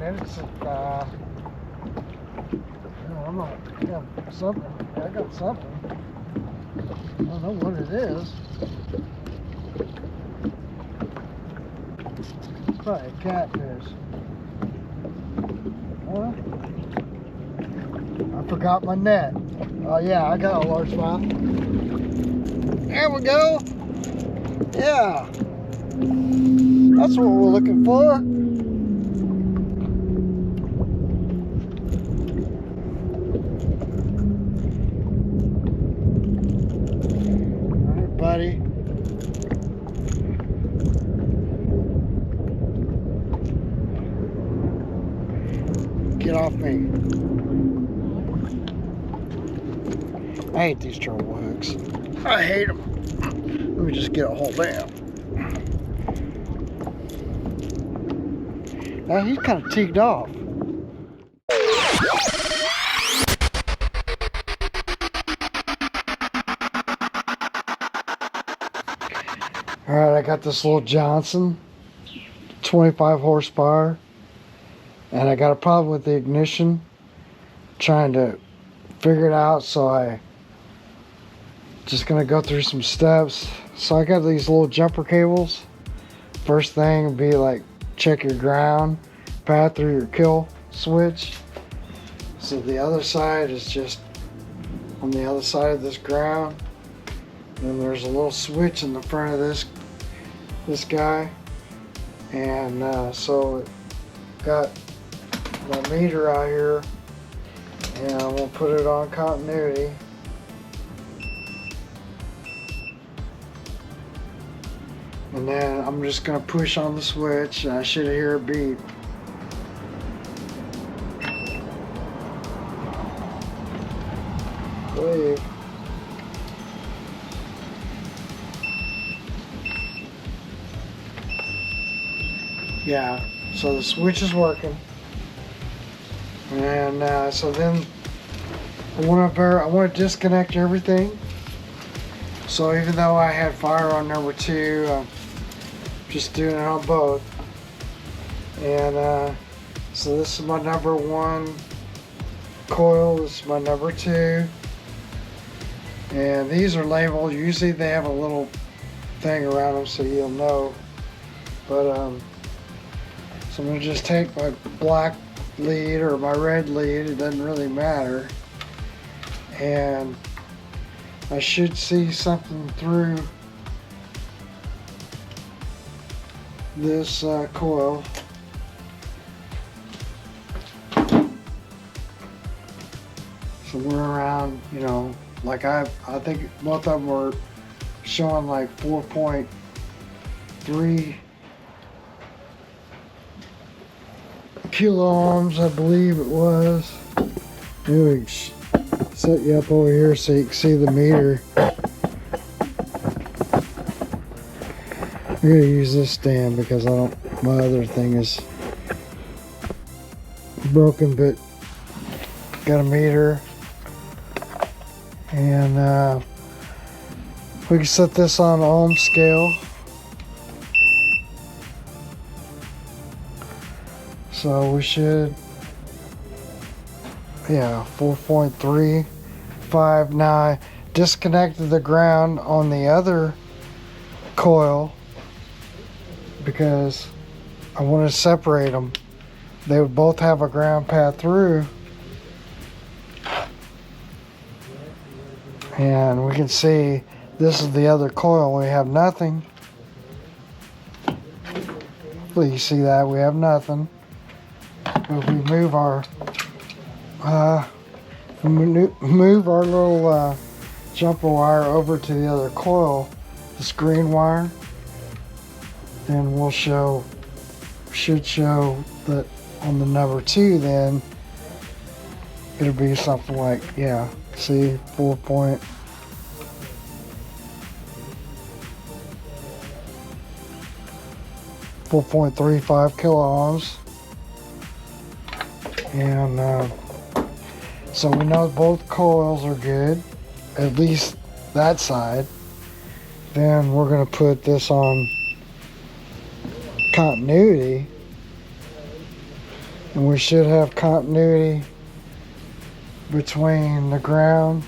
and then it's I'm not, yeah, something. I got something. I don't know what it is. Probably a catfish. What? I forgot my net. Oh yeah, I got a largemouth. There we go. Yeah. That's what we're looking for. Alright, buddy. Get off me. I hate these treble hooks. I hate them. Let me just get a hold down. Now he's kind of teed off. Alright, I got this little Johnson, 25 horsepower, and I got a problem with the ignition. Trying to figure it out, so I just gonna go through some steps. So I got these little jumper cables. First thing would be like check your ground path through your kill switch. So the other side is just on the other side of this ground. And there's a little switch in the front of this guy, and so got my meter out here, and I'm gonna put it on continuity. And then I'm just gonna push on the switch, and I should hear a beep. I believe. Yeah, so the switch is working. And so then I want to disconnect everything. So even though I had fire on number 2, I'm just doing it on both. And so this is my number 1 coil, this is my number 2. And these are labeled. Usually they have a little thing around them so you'll know. But so I'm going to just take my black lead or my red lead, it doesn't really matter. And I should see something through this coil. So we're around, you know, like I think both of them were showing like 4.3 kilo ohms, I believe it was. Maybe set you up over here so you can see the meter. I'm gonna use this stand because my other thing is broken, but got a meter. And we can set this on ohm scale. So we should, yeah, 4.35. Now I disconnected the ground on the other coil because I want to separate them. They would both have a ground path through. And we can see this is the other coil. We have nothing. Hopefully you see that we have nothing. If we move our little jumper wire over to the other coil, this green wire, then we'll should show that on the number 2. Then it'll be something like, yeah, see, 4.35 kilo ohms. And so we know both coils are good, at least that side. Then we're going to put this on continuity. And we should have continuity between the ground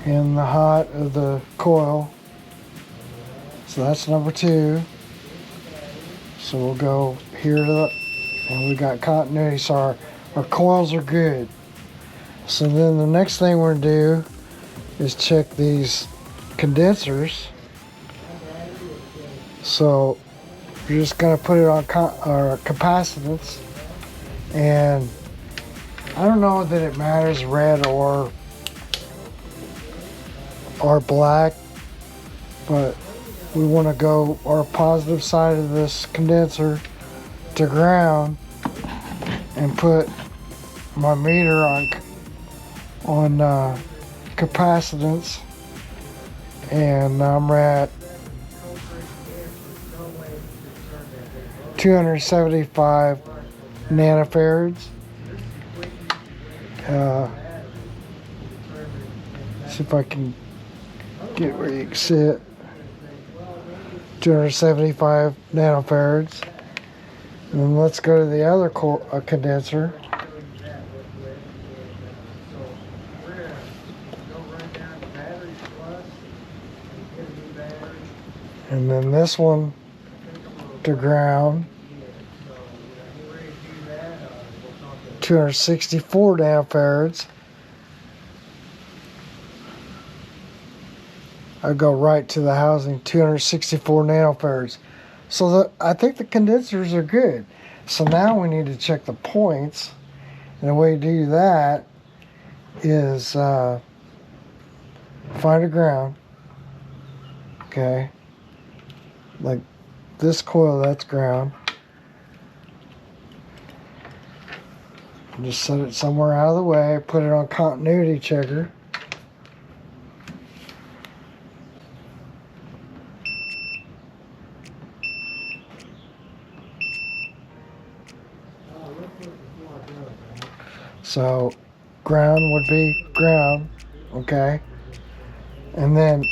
and the height of the coil. So that's number 2. So we'll go here to the, and we got continuity, so our coils are good. So then the next thing we're gonna do is check these condensers. So you're just gonna put it on capacitance, and I don't know that it matters red or black, but we want to go our positive side of this condenser to ground and put my meter on capacitance, and I'm at 275 nanofarads. See if I can get where you can see it. 275 nanofarads. And then let's go to the other condenser. And then this one to ground. 264 nanofarads. I go right to the housing, 264 nanofarads. So I think the condensers are good. So now we need to check the points. And the way to do that is find a ground. Okay. Like this coil, that's ground. Just set it somewhere out of the way, put it on continuity checker. So ground would be ground, okay? And then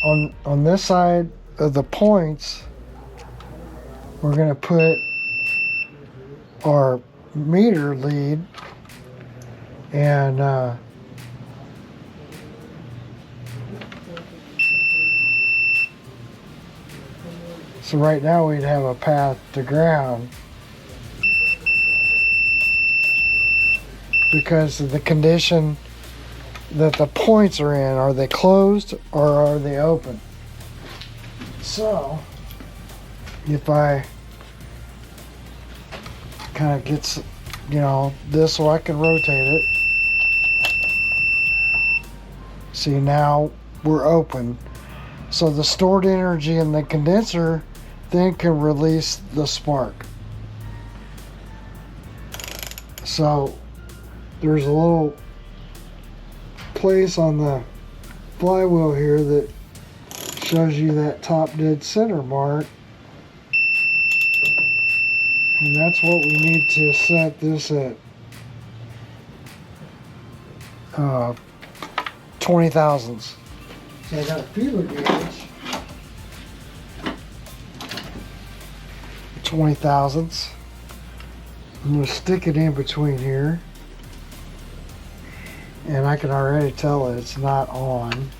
on this side of the points, we're gonna put our meter lead, and so right now we'd have a path to ground because of the condition that the points are in. Are they closed or are they open? So if I kind of gets, this, so I can rotate it. See, now we're open. So the stored energy in the condenser then can release the spark. So there's a little place on the flywheel here that shows you that top dead center mark. And that's what we need to set this at 20 thousandths. So I got a feeler gauge, 20 thousandths. I'm going to stick it in between here. And I can already tell that it's not on.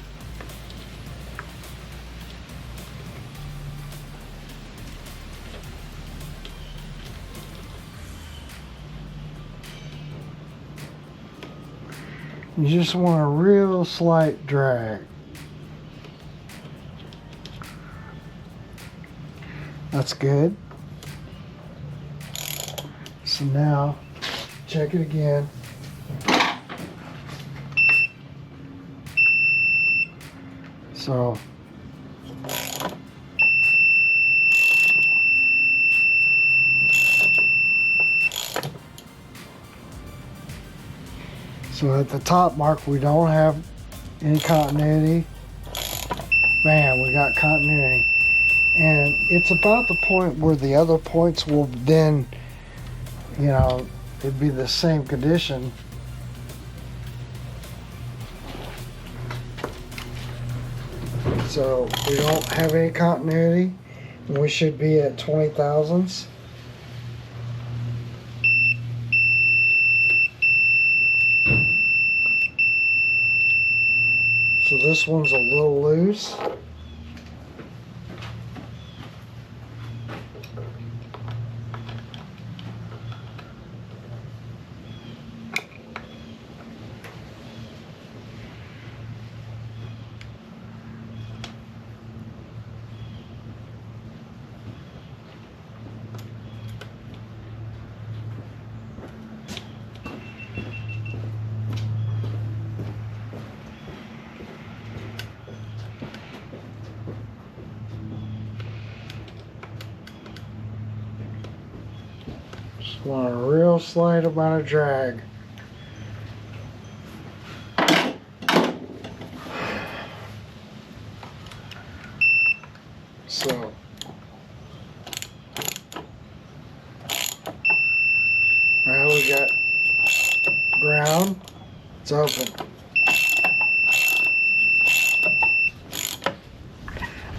You just want a real slight drag. That's good. So now, check it again. So at the top mark, we don't have any continuity. Bam, we got continuity. And it's about the point where the other points will then, it'd be the same condition. So we don't have any continuity, and we should be at 20 thousandths. this one's a little loose. Just want a real slight amount of drag. So now we got ground. It's open.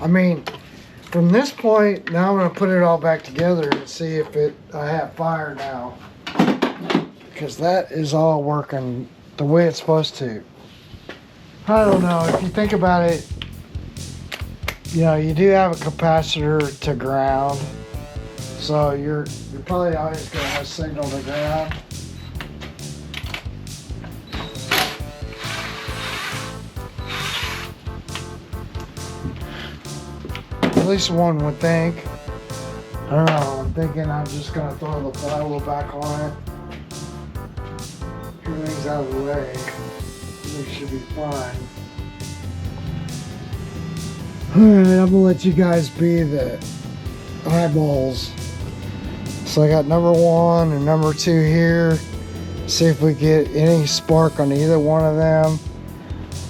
I mean, from this point, now I'm going to put it all back together and see if I have fire now. Because that is all working the way it's supposed to. I don't know, if you think about it, you know, you do have a capacitor to ground. So you're probably always going to have signal to ground. At least one would think. I don't know, I'm thinking I'm just going to throw the flywheel back on it. Everything's out of the way. It should be fine. Alright, I'm going to let you guys be the eyeballs. So I got number 1 and number 2 here. See if we get any spark on either one of them.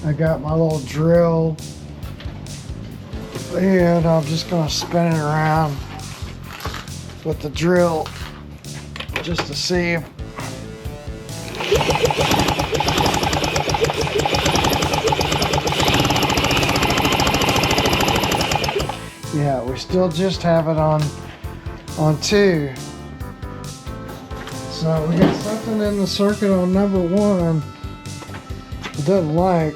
I got my little drill. And I'm just going to spin it around with the drill just to see if yeah, we still just have it on 2. So we got something in the circuit on number 1 it doesn't like.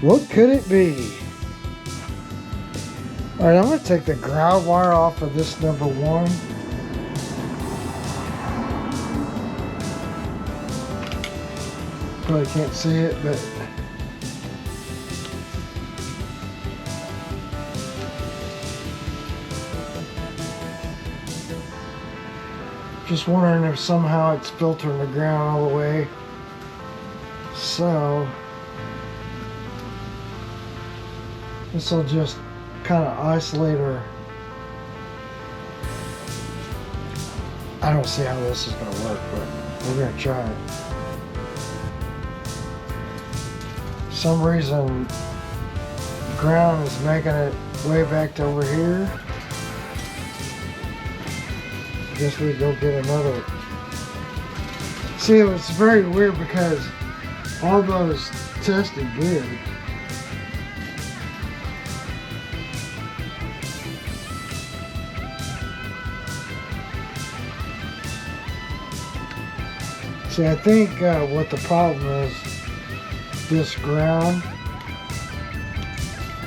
What could it be? Alright, I'm going to take the ground wire off of this number 1. Probably can't see it, but just wondering if somehow it's filtering the ground all the way. So this will just kind of isolate her. I don't see how this is going to work, but we're going to try it. For some reason, ground is making it way back to over here. Guess we go get another. See, it was very weird because all those tested good. See, I think what the problem is, this ground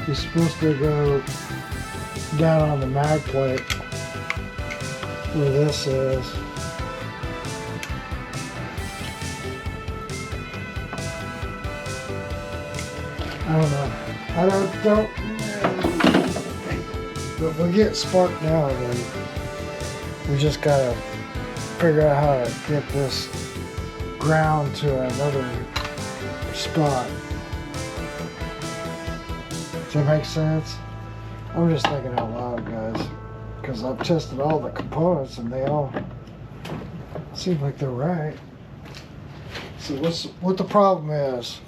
is supposed to go down on the mag plate where this is. I don't know. I don't know. But if we get spark now, then we just gotta figure out how to get this ground to another spot. Does that make sense? I'm just thinking out loud, guys, because I've tested all the components and they all seem like they're right. So what the problem is?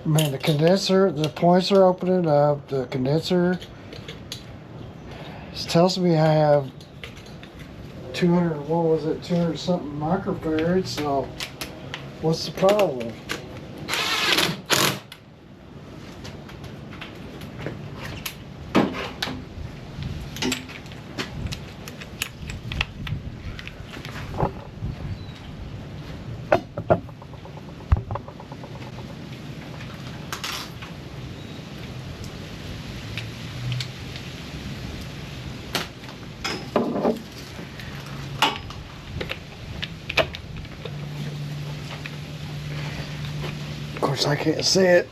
I mean, the condenser, the points are opening up. The condenser tells me I have 200. What was it? 200 something microfarads. So what's the problem? course, I can't see it.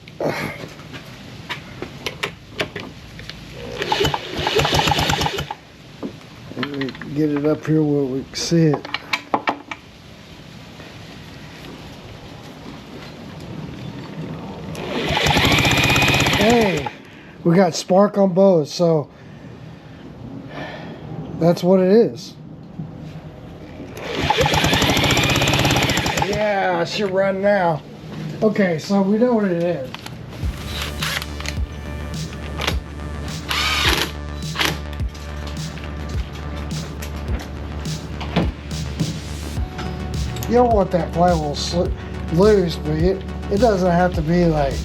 Maybe get it up here where we can see it. Hey, we got spark on both, so that's what it is. Yeah, I should run now. Okay, so we know what it is. You don't want that flywheel loose, but it doesn't have to be like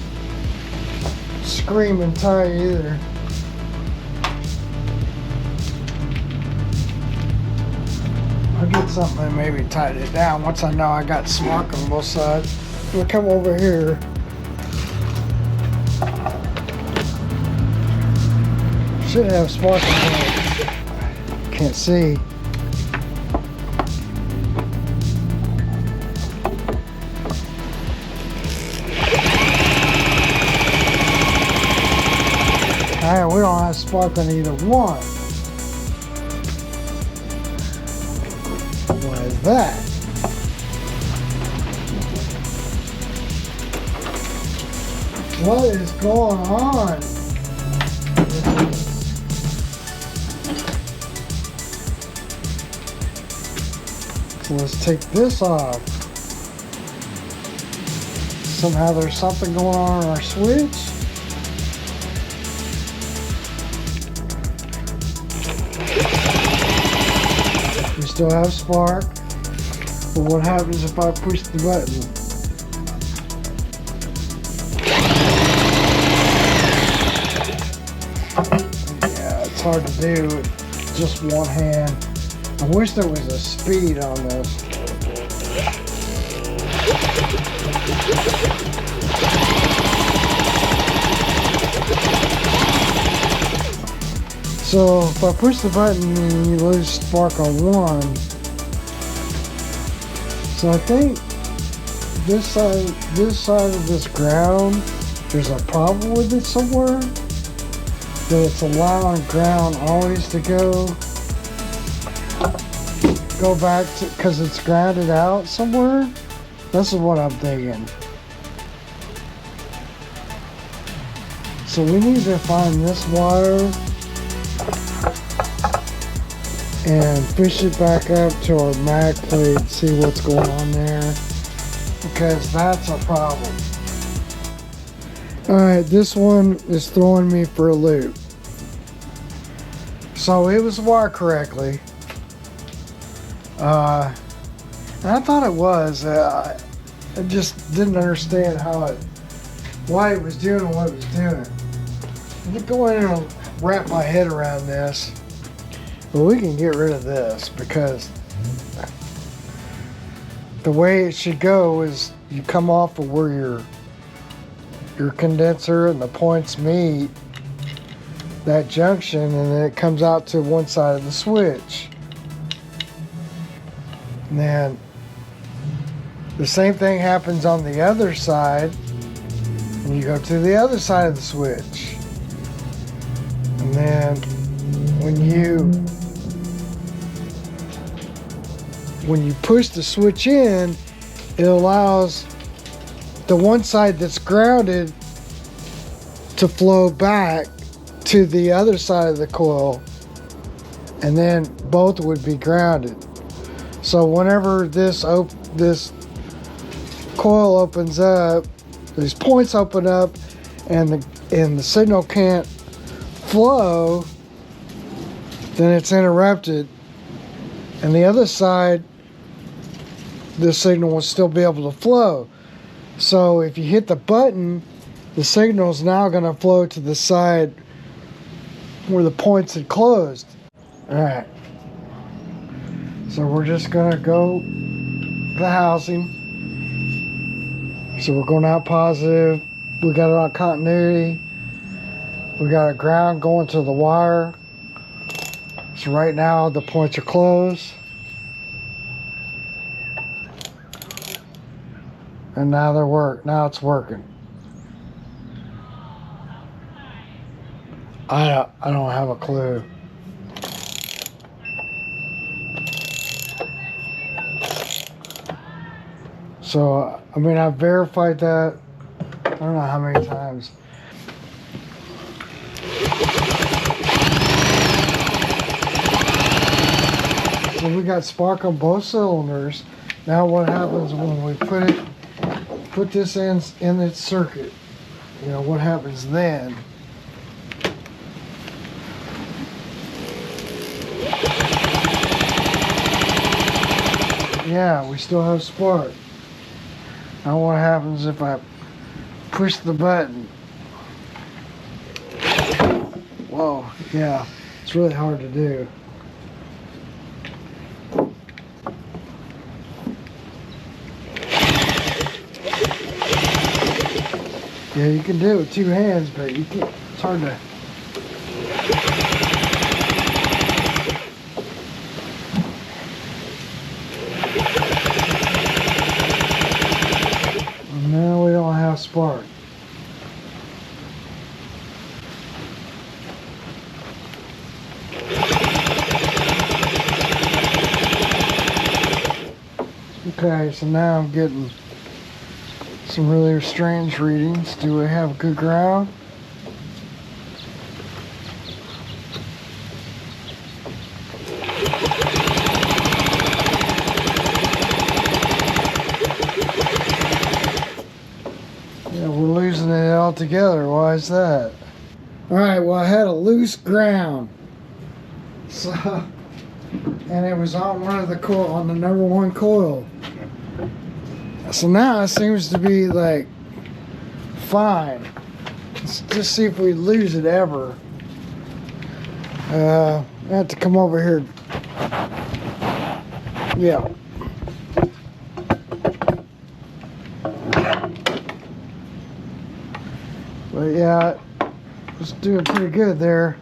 screaming tight either. I'll get something and maybe tighten it down once I know I got spark on both sides. We'll come over here. Should have spark on both. Can't see. Alright, we don't have spark on either one. What is that? What is going on? So let's take this off. Somehow there's something going on our switch. We still have spark. But what happens if I push the button? Yeah, it's hard to do with just one hand. I wish there was a speed on this. So if I push the button, you lose spark on one. So I think this side of this ground, there's a problem with it somewhere. That it's allowing ground always to go back to, because it's grounded out somewhere. This is what I'm thinking. So we need to find this wire and fish it back up to our mag plate, see what's going on there, because that's a problem. Alright, this one is throwing me for a loop. So it was wired correctly. And I thought it was. I just didn't understand why it was doing what it was doing. I'm going to go in and wrap my head around this. But we can get rid of this because the way it should go is you come off of where your condenser and the points meet, that junction, and then it comes out to one side of the switch. And then the same thing happens on the other side, and you go to the other side of the switch. And then when you push the switch in, it allows the one side that's grounded to flow back to the other side of the coil, and then both would be grounded. So whenever this coil opens up, these points open up, and the signal can't flow, then it's interrupted, and the other side, the signal will still be able to flow. So if you hit the button, the signal is now going to flow to the side where the points had closed. Alright, so we're just going to go the housing. So we're going out positive. We got it on continuity. We got a ground going to the wire. So right now the points are closed. And now now it's working. I don't have a clue. So, I mean, I verified that, I don't know how many times. So we got spark on both cylinders. Now what happens when we put this in its circuit? You know, what happens then? Yeah, we still have spark. Now what happens if I push the button? Whoa, yeah, it's really hard to do. Yeah, you can do it with two hands, but you can't, it's hard to. Now we don't have spark. Okay, so now I'm getting some really strange readings. Do we have good ground? Yeah, we're losing it altogether. Why is that? Alright, well I had a loose ground. So, and it was on one of the coil, on the number one coil. So now it seems to be like fine. Let's just see if we lose it ever. I have to come over here. Yeah. But yeah, it's doing pretty good there.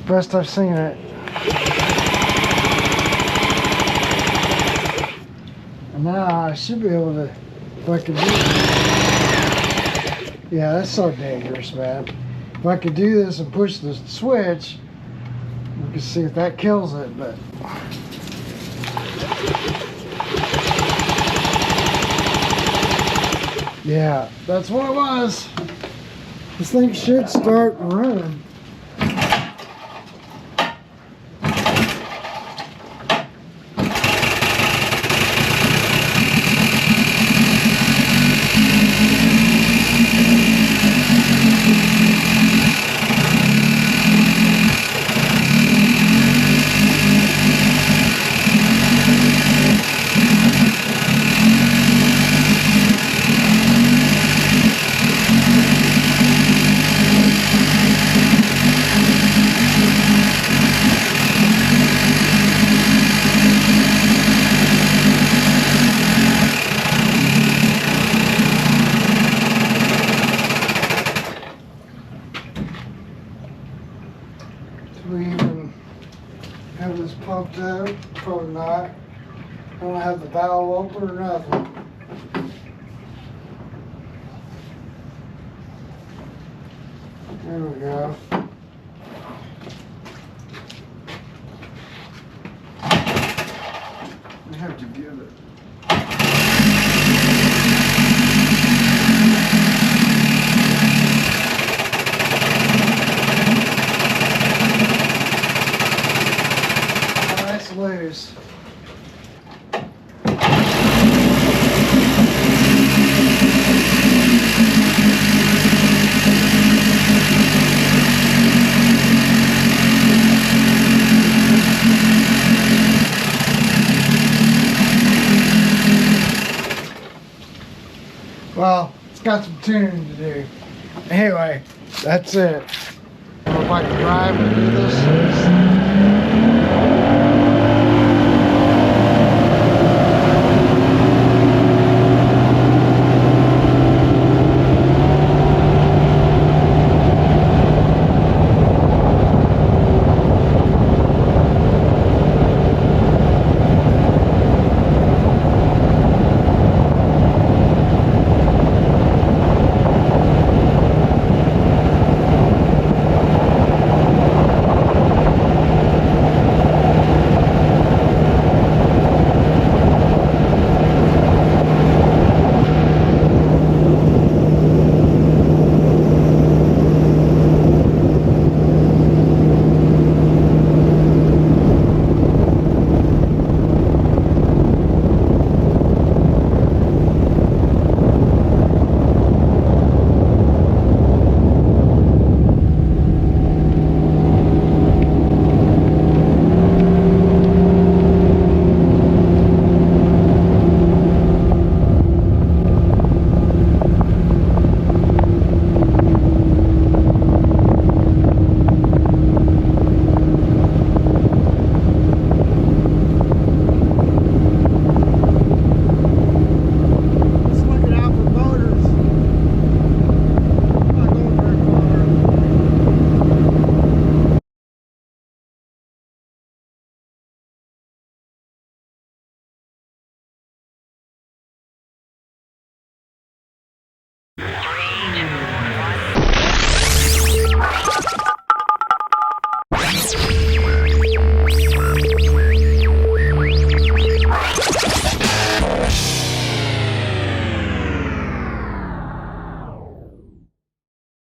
Best I've seen it. And now I should be able to, if I could do it. Yeah, that's so dangerous, man. If I could do this and push the switch, we can see if that kills it, but. Yeah, that's what it was. This thing should start running. Do we even have this pumped out? Probably not. I don't have the valve open or nothing. There we go. I have to give it. Loose. Well, it's got some tuning to do. Anyway, that's it. I don't know if I can drive and do this.